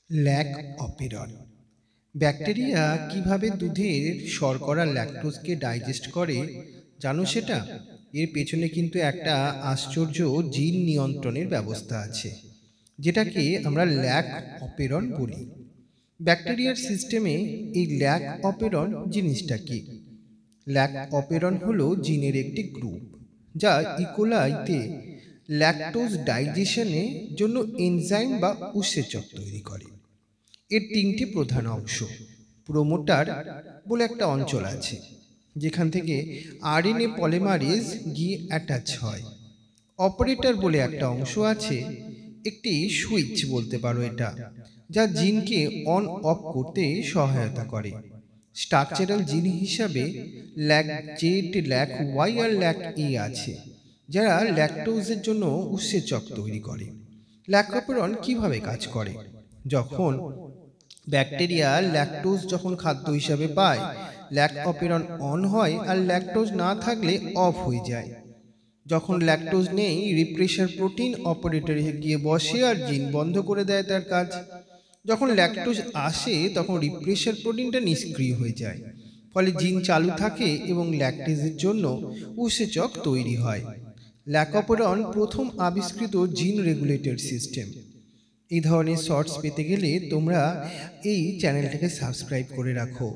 Lack operon bacteria কিভাবে দুধের শর্করা ল্যাকটোজকে ডাইজেস্ট করে জানো সেটা? এর পেছনে কিন্তু একটা আশ্চর্য জিন নিয়ন্ত্রণের ব্যবস্থা আছে, যেটাকে আমরা ল্যাক অপেরন বলি। ব্যাকটেরিয়ার সিস্টেমে এই ল্যাক অপেরন জিনিসটা কি? ল্যাক অপেরন হলো জিনের একটি গ্রুপ যা ইকোলাইতে ল্যাকটোজ ডাইজেশনের জন্য এনজাইম বা উৎসেচক তৈরি করে। এর তিনটি প্রধান অংশ। প্রোমোটার বলে একটা অঞ্চল আছে, যেখান থেকে আরএনএ পলিমারেজ গিয়ে অ্যাটাচ হয়। অপারেটর বলে একটা অংশ আছে, একটি সুইচ বলতে পারো এটা, যা জিনকে অন অফ করতে সহায়তা করে। স্ট্রাকচারাল জিন হিসাবে ল্যাক জেড, ল্যাক ওয়াই আর ল্যাক এ আছে, যারা ল্যাকটোজের জন্য উৎসেচক তৈরি করে। ল্যাকোপেরন কিভাবে কাজ করে? যখন ব্যাকটেরিয়া ল্যাকটোজ যখন খাদ্য হিসাবে পায়, ল্যাক অপেরন অন হয় আর ল্যাকটোজ না থাকলে অফ হয়ে যায়। যখন ল্যাকটোজ নেই, রিপ্রেসার প্রোটিন অপারেটরে গিয়ে বসে আর জিন বন্ধ করে দেয় তার কাজ। যখন ল্যাকটোজ আসে তখন রিপ্রেসার প্রোটিনটা নিষ্ক্রিয় হয়ে যায়, ফলে জিন চালু থাকে এবং ল্যাকটেজের জন্য উৎসেচক তৈরি হয়। ল্যাকোপেরন প্রথম আবিষ্কৃত জিন রেগুলেটর সিস্টেম। এই ধরনের শর্টস পেতে গেলে তোমরা এই চ্যানেলটাকে সাবস্ক্রাইব করে রাখো।